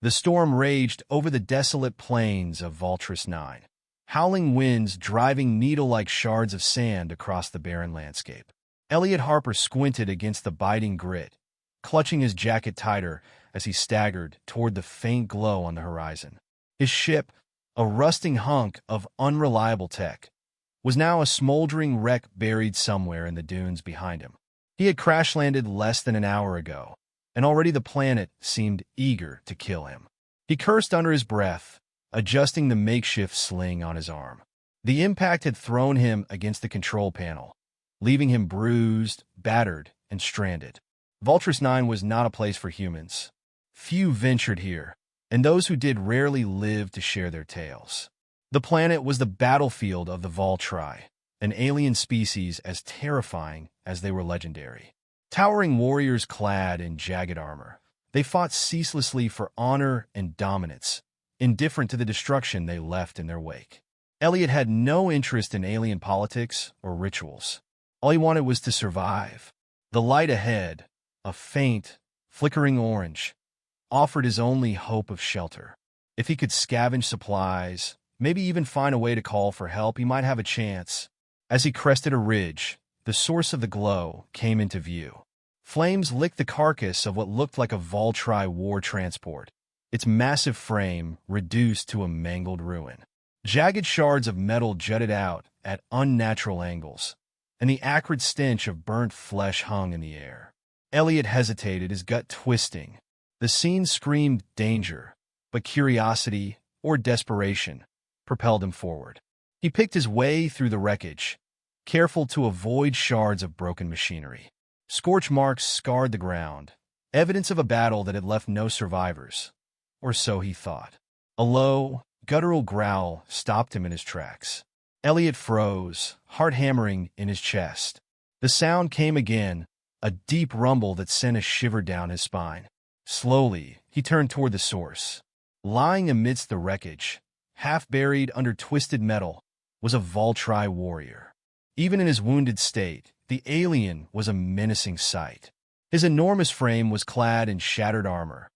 The storm raged over the desolate plains of Vultris 9, howling winds driving needle-like shards of sand across the barren landscape. Elliot Harper squinted against the biting grit, clutching his jacket tighter as he staggered toward the faint glow on the horizon. His ship, a rusting hunk of unreliable tech, was now a smoldering wreck buried somewhere in the dunes behind him. He had crash-landed less than an hour ago, and already the planet seemed eager to kill him. He cursed under his breath, adjusting the makeshift sling on his arm. The impact had thrown him against the control panel, leaving him bruised, battered, and stranded. Vultris 9 was not a place for humans. Few ventured here, and those who did rarely lived to share their tales. The planet was the battlefield of the Vultri, an alien species as terrifying as they were legendary. Towering warriors clad in jagged armor, they fought ceaselessly for honor and dominance, indifferent to the destruction they left in their wake. Elliot had no interest in alien politics or rituals. All he wanted was to survive. The light ahead, a faint, flickering orange, offered his only hope of shelter. If he could scavenge supplies, maybe even find a way to call for help, he might have a chance. As he crested a ridge, the source of the glow came into view. Flames licked the carcass of what looked like a Vultri war transport, its massive frame reduced to a mangled ruin. Jagged shards of metal jutted out at unnatural angles, and the acrid stench of burnt flesh hung in the air. Elliot hesitated, his gut twisting. The scene screamed danger, but curiosity, or desperation, propelled him forward. He picked his way through the wreckage, careful to avoid shards of broken machinery. Scorch marks scarred the ground, evidence of a battle that had left no survivors, or so he thought. A low, guttural growl stopped him in his tracks. Elliot froze, heart hammering in his chest. The sound came again, a deep rumble that sent a shiver down his spine. Slowly, he turned toward the source. Lying amidst the wreckage, half buried under twisted metal, was a Vultri warrior. Even in his wounded state, the alien was a menacing sight. His enormous frame was clad in shattered armor,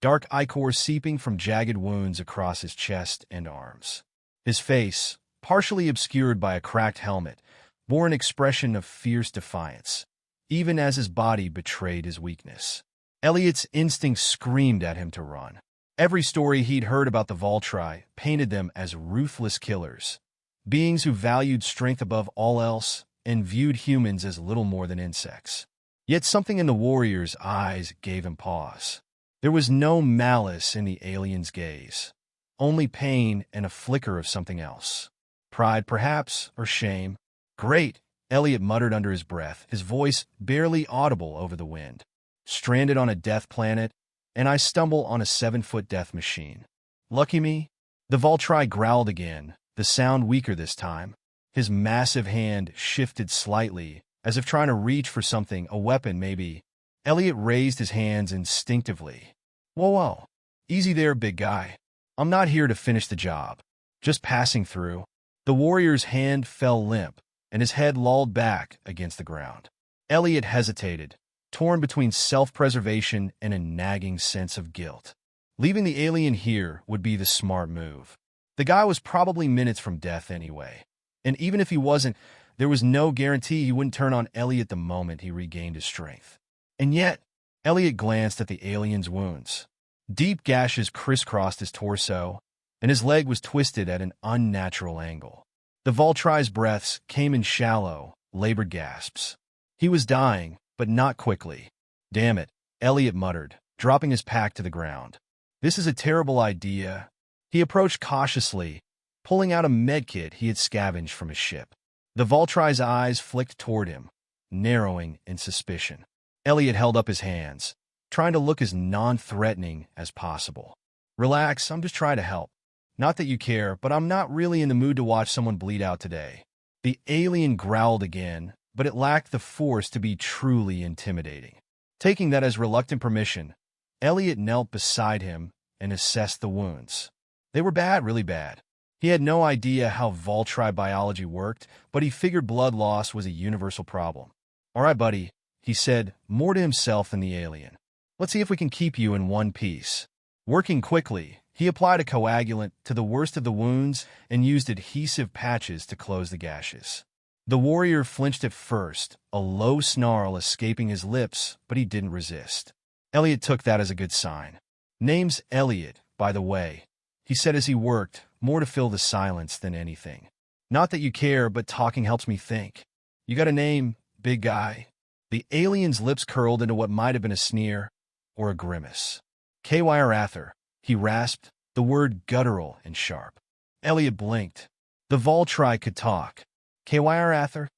dark ichor seeping from jagged wounds across his chest and arms. His face, partially obscured by a cracked helmet, bore an expression of fierce defiance, even as his body betrayed his weakness. Elliot's instincts screamed at him to run. Every story he'd heard about the Vultri painted them as ruthless killers, beings who valued strength above all else and viewed humans as little more than insects. Yet something in the warrior's eyes gave him pause. There was no malice in the alien's gaze, only pain and a flicker of something else. Pride, perhaps, or shame. "Great," Elliot muttered under his breath, his voice barely audible over the wind. "Stranded on a death planet, and I stumble on a 7-foot death machine. Lucky me?" The Vultri growled again, the sound weaker this time. His massive hand shifted slightly, as if trying to reach for something, a weapon maybe. Elliot raised his hands instinctively. Whoa, easy there, big guy. I'm not here to finish the job. Just passing through." The warrior's hand fell limp, and his head lolled back against the ground. Elliot hesitated, torn between self-preservation and a nagging sense of guilt. Leaving the alien here would be the smart move. The guy was probably minutes from death anyway. And even if he wasn't, there was no guarantee he wouldn't turn on Elliot the moment he regained his strength. And yet, Elliot glanced at the alien's wounds. Deep gashes crisscrossed his torso, and his leg was twisted at an unnatural angle. The Vultri's breaths came in shallow, labored gasps. He was dying, but not quickly. "Damn it," Elliot muttered, dropping his pack to the ground. "This is a terrible idea." He approached cautiously, pulling out a medkit he had scavenged from his ship. The Vultri's eyes flicked toward him, narrowing in suspicion. Elliot held up his hands, trying to look as non-threatening as possible. "Relax, I'm just trying to help. Not that you care, but I'm not really in the mood to watch someone bleed out today." The alien growled again, but it lacked the force to be truly intimidating. Taking that as reluctant permission, Elliot knelt beside him and assessed the wounds. They were bad, really bad. He had no idea how Vultri biology worked, but he figured blood loss was a universal problem. "All right, buddy," he said, more to himself than the alien. "Let's see if we can keep you in one piece." Working quickly, he applied a coagulant to the worst of the wounds and used adhesive patches to close the gashes. The warrior flinched at first, a low snarl escaping his lips, but he didn't resist. Elliot took that as a good sign. "Name's Elliot, by the way," he said as he worked, more to fill the silence than anything. "Not that you care, but talking helps me think. You got a name, big guy?" The alien's lips curled into what might have been a sneer or a grimace. "KY Arthur," he rasped, the word guttural and sharp. Elliot blinked. The Voltri could talk. "KY Arthur?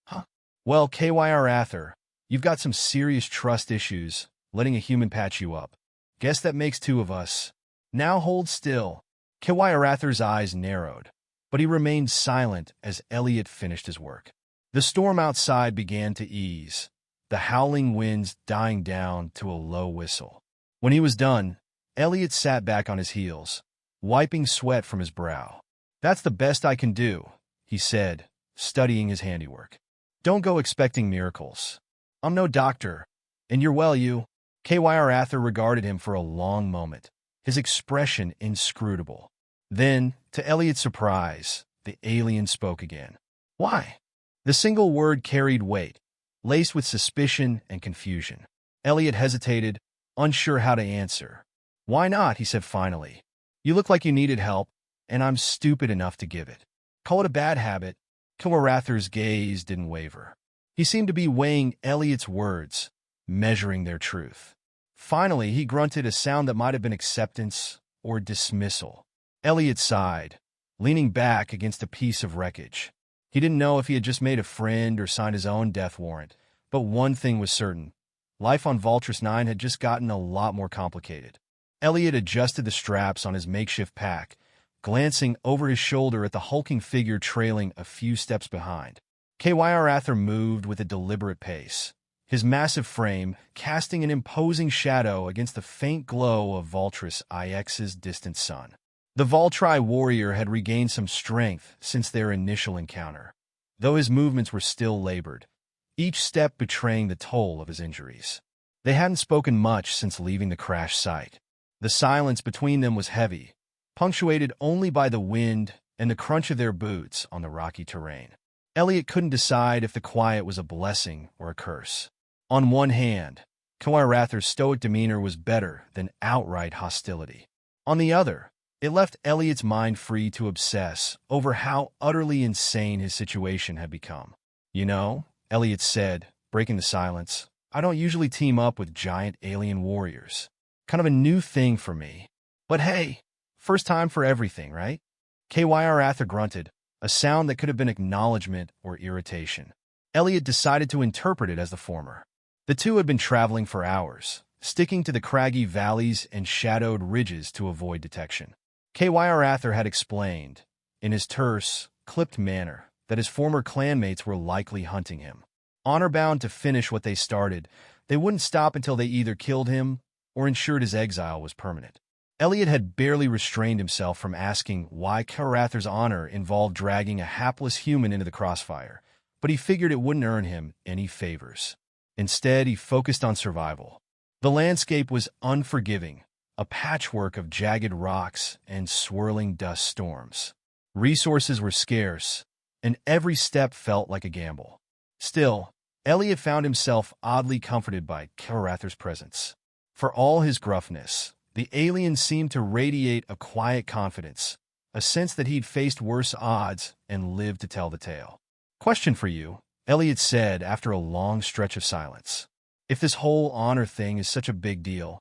Huh? Well, KY Arthur, you've got some serious trust issues, letting a human patch you up. Guess that makes two of us. Now hold still." KY Arthur's eyes narrowed, but he remained silent as Elliot finished his work. The storm outside began to ease, the howling winds dying down to a low whistle. When he was done, Elliot sat back on his heels, wiping sweat from his brow. "That's the best I can do," he said, studying his handiwork. "Don't go expecting miracles. I'm no doctor, and you're well, you." KY Arthur regarded him for a long moment, his expression inscrutable. Then, to Elliot's surprise, the alien spoke again. "Why?" The single word carried weight, laced with suspicion and confusion. Elliot hesitated, unsure how to answer. "Why not?" he said finally. "You look like you needed help, and I'm stupid enough to give it. Call it a bad habit." KY Arthur's gaze didn't waver. He seemed to be weighing Elliot's words, measuring their truth. Finally, he grunted a sound that might have been acceptance or dismissal. Elliot sighed, leaning back against a piece of wreckage. He didn't know if he had just made a friend or signed his own death warrant, but one thing was certain. Life on Voltris 9 had just gotten a lot more complicated. Elliot adjusted the straps on his makeshift pack, glancing over his shoulder at the hulking figure trailing a few steps behind. KY Arthur moved with a deliberate pace, his massive frame casting an imposing shadow against the faint glow of Voltris IX's distant sun. The Voltri warrior had regained some strength since their initial encounter, though his movements were still labored, each step betraying the toll of his injuries. They hadn't spoken much since leaving the crash site. The silence between them was heavy, punctuated only by the wind and the crunch of their boots on the rocky terrain. Elliot couldn't decide if the quiet was a blessing or a curse. On one hand, KY Arthur's stoic demeanor was better than outright hostility. On the other, it left Elliot's mind free to obsess over how utterly insane his situation had become. "You know," Elliot said, breaking the silence, "I don't usually team up with giant alien warriors. Kind of a new thing for me. But hey, first time for everything, right?" KY Arthur grunted, a sound that could have been acknowledgement or irritation. Elliot decided to interpret it as the former. The two had been traveling for hours, sticking to the craggy valleys and shadowed ridges to avoid detection. KY Arthur had explained, in his terse, clipped manner, that his former clanmates were likely hunting him. Honor-bound to finish what they started, they wouldn't stop until they either killed him or ensured his exile was permanent. Elliot had barely restrained himself from asking why KY Arthur's honor involved dragging a hapless human into the crossfire, but he figured it wouldn't earn him any favors. Instead, he focused on survival. The landscape was unforgiving, a patchwork of jagged rocks and swirling dust storms. Resources were scarce, and every step felt like a gamble. Still, Elliot found himself oddly comforted by KY Arthur's presence. For all his gruffness, the alien seemed to radiate a quiet confidence, a sense that he'd faced worse odds and lived to tell the tale. "Question for you," Elliot said after a long stretch of silence. "If this whole honor thing is such a big deal,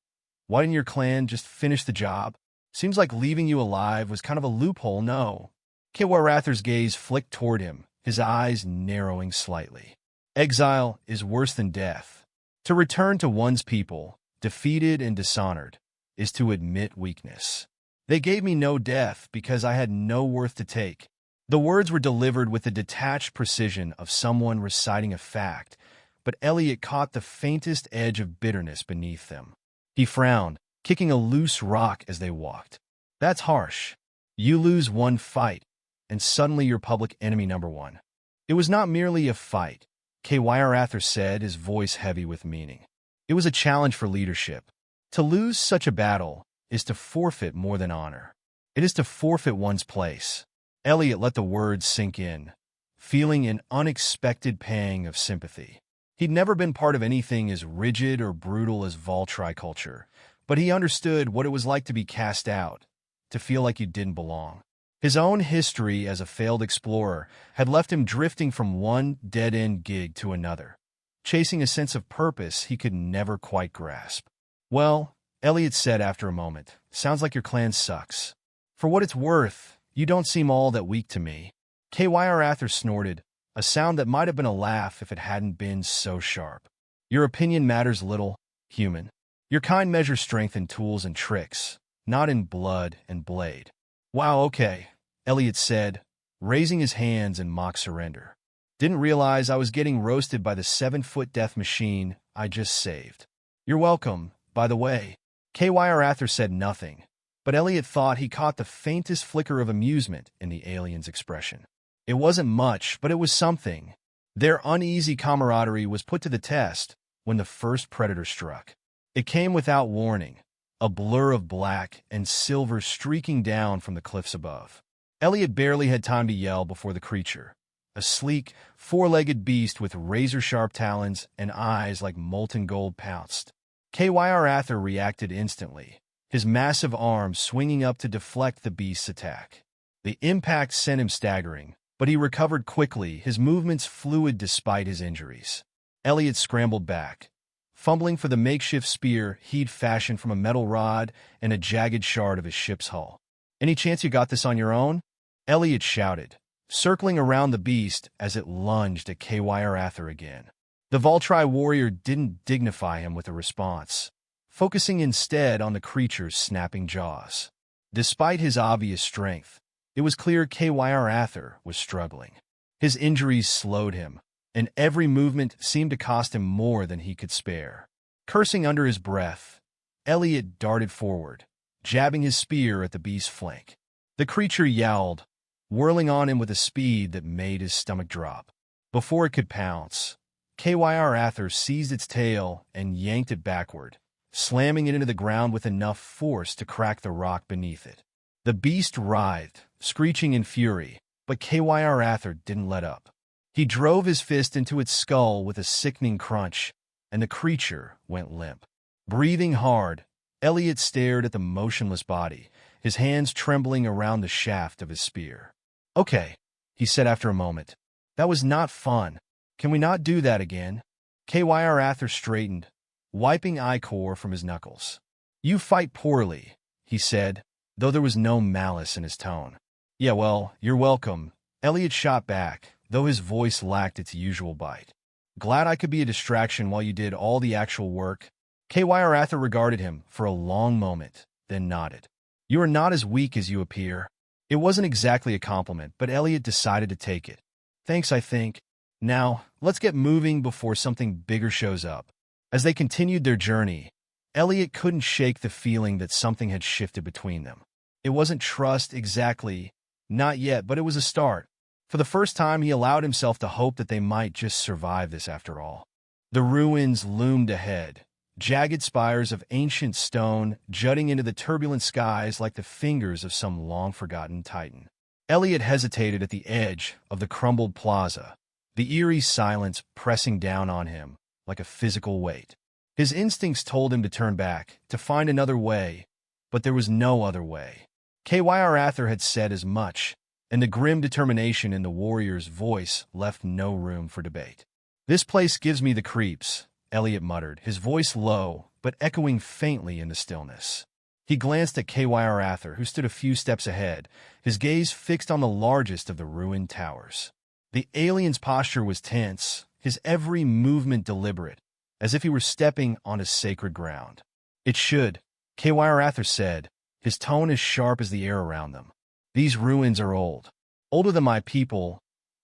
why didn't your clan just finish the job? Seems like leaving you alive was kind of a loophole, no?" KY Arthur's gaze flicked toward him, his eyes narrowing slightly. "Exile is worse than death. To return to one's people, defeated and dishonored, is to admit weakness. They gave me no death because I had no worth to take." The words were delivered with the detached precision of someone reciting a fact, but Elliot caught the faintest edge of bitterness beneath them. He frowned, kicking a loose rock as they walked. "That's harsh. You lose one fight, and suddenly you're public enemy number one." "It was not merely a fight," KY Arthur said, his voice heavy with meaning. "It was a challenge for leadership. To lose such a battle, is to forfeit more than honor. It is to forfeit one's place. Elliot let the words sink in, feeling an unexpected pang of sympathy. He'd never been part of anything as rigid or brutal as Voltri culture, but he understood what it was like to be cast out, to feel like you didn't belong. His own history as a failed explorer had left him drifting from one dead-end gig to another, chasing a sense of purpose he could never quite grasp. "Well," Elliot said after a moment, "sounds like your clan sucks. For what it's worth, you don't seem all that weak to me." KYR Ather snorted, a sound that might have been a laugh if it hadn't been so sharp. "Your opinion matters little, human. Your kind measures strength in tools and tricks, not in blood and blade." "Wow, okay," Elliot said, raising his hands in mock surrender. "Didn't realize I was getting roasted by the 7-foot death machine I just saved." "You're welcome, by the way." KYR Ather said nothing, but Elliot thought he caught the faintest flicker of amusement in the alien's expression. It wasn't much, but it was something. Their uneasy camaraderie was put to the test when the first predator struck. It came without warning, a blur of black and silver streaking down from the cliffs above. Elliot barely had time to yell before the creature, a sleek, four-legged beast with razor-sharp talons and eyes like molten gold, pounced. KYR Ather reacted instantly, his massive arms swinging up to deflect the beast's attack. The impact sent him staggering, but he recovered quickly, his movements fluid despite his injuries. Elliot scrambled back, fumbling for the makeshift spear he'd fashioned from a metal rod and a jagged shard of his ship's hull. "Any chance you got this on your own?" Elliot shouted, circling around the beast as it lunged at KYR Ather again. The Voltri warrior didn't dignify him with a response, focusing instead on the creature's snapping jaws. Despite his obvious strength, it was clear KYR Ather was struggling. His injuries slowed him, and every movement seemed to cost him more than he could spare. Cursing under his breath, Elliot darted forward, jabbing his spear at the beast's flank. The creature yowled, whirling on him with a speed that made his stomach drop. Before it could pounce, KYR Ather seized its tail and yanked it backward, slamming it into the ground with enough force to crack the rock beneath it. The beast writhed, screeching in fury, but KYR Ather didn't let up. He drove his fist into its skull with a sickening crunch, and the creature went limp. Breathing hard, Elliot stared at the motionless body, his hands trembling around the shaft of his spear. "Okay," he said after a moment. "That was not fun. Can we not do that again?" KYR Ather straightened, wiping ichor from his knuckles. "You fight poorly," he said, though there was no malice in his tone. "Yeah, well, you're welcome," Elliot shot back, though his voice lacked its usual bite. "Glad I could be a distraction while you did all the actual work." KYR Ather regarded him for a long moment, then nodded. "You are not as weak as you appear." It wasn't exactly a compliment, but Elliot decided to take it. "Thanks, I think. Now, let's get moving before something bigger shows up." As they continued their journey, Elliot couldn't shake the feeling that something had shifted between them. It wasn't trust exactly, not yet, but it was a start. For the first time, he allowed himself to hope that they might just survive this after all. The ruins loomed ahead, jagged spires of ancient stone jutting into the turbulent skies like the fingers of some long-forgotten titan. Elliot hesitated at the edge of the crumbled plaza, the eerie silence pressing down on him like a physical weight. His instincts told him to turn back, to find another way, but there was no other way. KYR Ather had said as much, and the grim determination in the warrior's voice left no room for debate. "This place gives me the creeps," Elliot muttered, his voice low, but echoing faintly in the stillness. He glanced at KYR Ather, who stood a few steps ahead, his gaze fixed on the largest of the ruined towers. The alien's posture was tense, his every movement deliberate, as if he were stepping on a sacred ground. "It should," KYR Ather said, his tone as sharp as the air around them. "These ruins are old. Older than my people,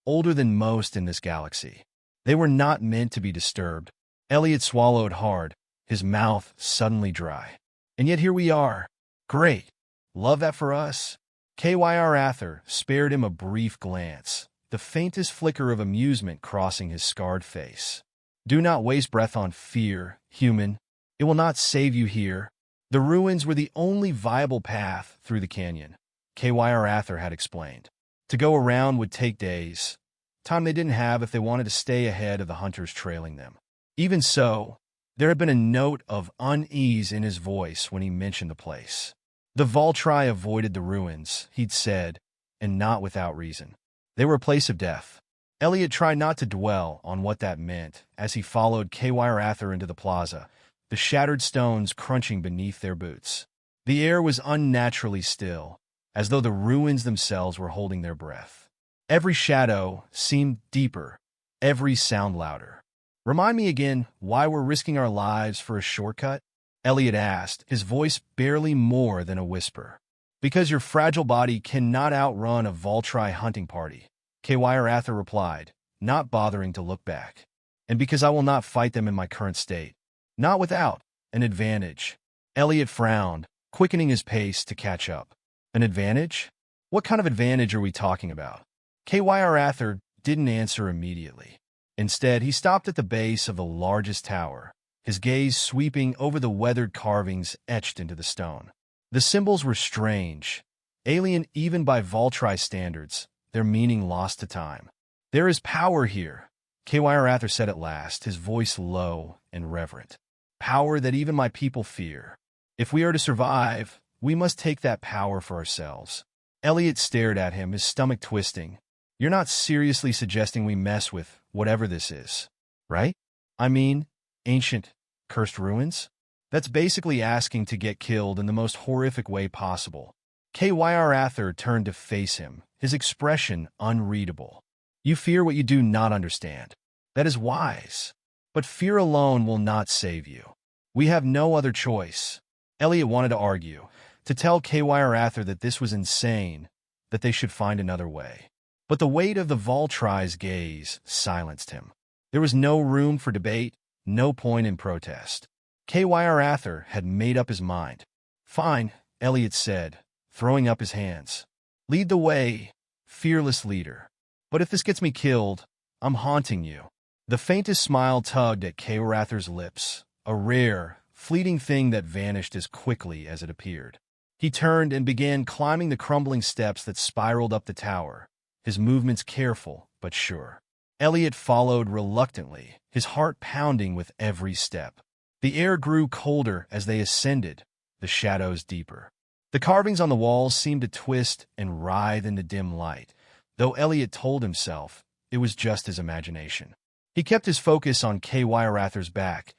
older than most in this galaxy. They were not meant to be disturbed." Elliot swallowed hard, his mouth suddenly dry. "And yet here we are. Great. Love that for us?" KYR Ather spared him a brief glance, the faintest flicker of amusement crossing his scarred face. "Do not waste breath on fear, human. It will not save you here." The ruins were the only viable path through the canyon, KYR Ather had explained. To go around would take days, time they didn't have if they wanted to stay ahead of the hunters trailing them. Even so, there had been a note of unease in his voice when he mentioned the place. The Voltri avoided the ruins, he'd said, and not without reason. They were a place of death. Elliot tried not to dwell on what that meant as he followed KYR Ather into the plaza, the shattered stones crunching beneath their boots. The air was unnaturally still, as though the ruins themselves were holding their breath. Every shadow seemed deeper, every sound louder. "Remind me again why we're risking our lives for a shortcut?" Elliot asked, his voice barely more than a whisper. "Because your fragile body cannot outrun a Voltri hunting party," KYR Ather replied, not bothering to look back. "And because I will not fight them in my current state. Not without an advantage." Elliot frowned, quickening his pace to catch up. "An advantage? What kind of advantage are we talking about?" KYR Ather didn't answer immediately. Instead, he stopped at the base of the largest tower, his gaze sweeping over the weathered carvings etched into the stone. The symbols were strange, alien even by Voltri standards, their meaning lost to time. "There is power here," KYR Ather said at last, his voice low and reverent. "Power that even my people fear. If we are to survive, we must take that power for ourselves." Elliot stared at him, his stomach twisting. "You're not seriously suggesting we mess with whatever this is, right? I mean, ancient, cursed ruins? That's basically asking to get killed in the most horrific way possible." KYR Ather turned to face him, his expression unreadable. "You fear what you do not understand. That is wise. But fear alone will not save you. We have no other choice." Elliot wanted to argue, to tell KYR Ather that this was insane, that they should find another way. But the weight of the Voltri's gaze silenced him. There was no room for debate, no point in protest. KYR Ather had made up his mind. "Fine," Elliot said, throwing up his hands. "Lead the way, fearless leader. But if this gets me killed, I'm haunting you." The faintest smile tugged at KYR Ather's lips, a rare, fleeting thing that vanished as quickly as it appeared. He turned and began climbing the crumbling steps that spiraled up the tower, his movements careful but sure. Elliot followed reluctantly, his heart pounding with every step. The air grew colder as they ascended, the shadows deeper. The carvings on the walls seemed to twist and writhe in the dim light, though Elliot told himself it was just his imagination. He kept his focus on KYR Ather's back,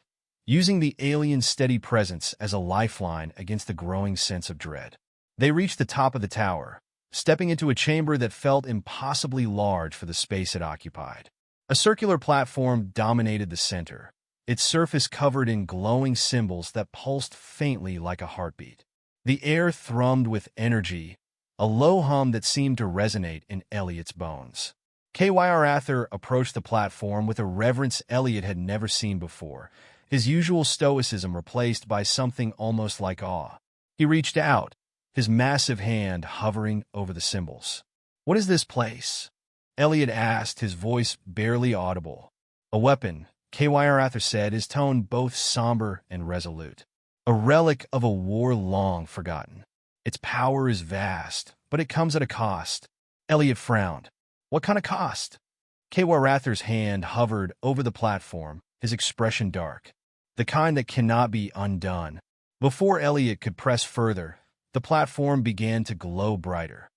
using the alien's steady presence as a lifeline against the growing sense of dread. They reached the top of the tower, stepping into a chamber that felt impossibly large for the space it occupied. A circular platform dominated the center, its surface covered in glowing symbols that pulsed faintly like a heartbeat. The air thrummed with energy, a low hum that seemed to resonate in Elliot's bones. KYR Ather approached the platform with a reverence Elliot had never seen before, his usual stoicism replaced by something almost like awe. He reached out, his massive hand hovering over the symbols. "What is this place?" Elliot asked, his voice barely audible. "A weapon," KYR Ather said, his tone both somber and resolute. "A relic of a war long forgotten. Its power is vast, but it comes at a cost." Elliot frowned. "What kind of cost?" KYR Ather's hand hovered over the platform, his expression dark. "The kind that cannot be undone." Before Elliot could press further, the platform began to glow brighter,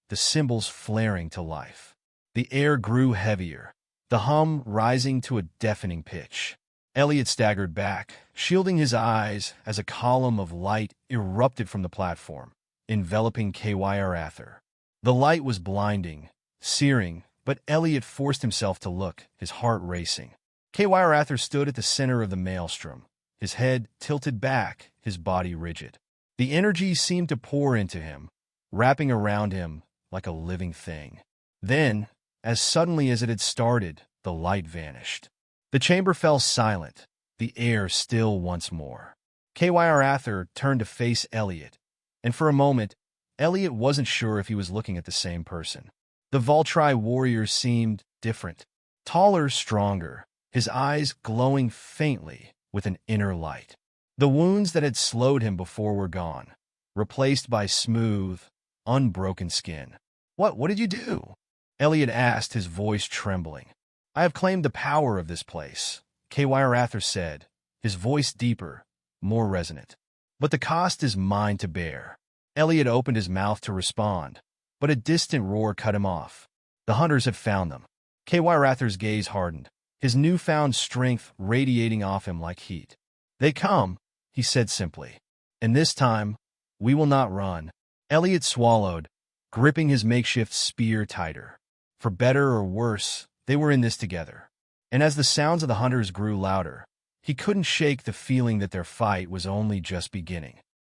the symbols flaring to life. The air grew heavier, the hum rising to a deafening pitch. Elliot staggered back, shielding his eyes as a column of light erupted from the platform, enveloping KYR Ather. The light was blinding, searing, but Elliot forced himself to look, his heart racing. KYR Ather stood at the center of the maelstrom, his head tilted back, his body rigid. The energy seemed to pour into him, wrapping around him like a living thing. Then, as suddenly as it had started, the light vanished. The chamber fell silent, the air still once more. KYR Ather turned to face Elliot, and for a moment, Elliot wasn't sure if he was looking at the same person. The Voltri warrior seemed different, taller, stronger, his eyes glowing faintly with an inner light. The wounds that had slowed him before were gone, replaced by smooth, unbroken skin. What did you do?" Elliot asked, his voice trembling. "I have claimed the power of this place," Kywrather said, his voice deeper, more resonant. "But the cost is mine to bear." Elliot opened his mouth to respond, but a distant roar cut him off. "The hunters have found them." Kywrather's gaze hardened, his newfound strength radiating off him like heat. "They come," he said simply. "And this time, we will not run." Elliot swallowed, gripping his makeshift spear tighter. For better or worse, they were in this together. And as the sounds of the hunters grew louder, he couldn't shake the feeling that their fight was only just beginning.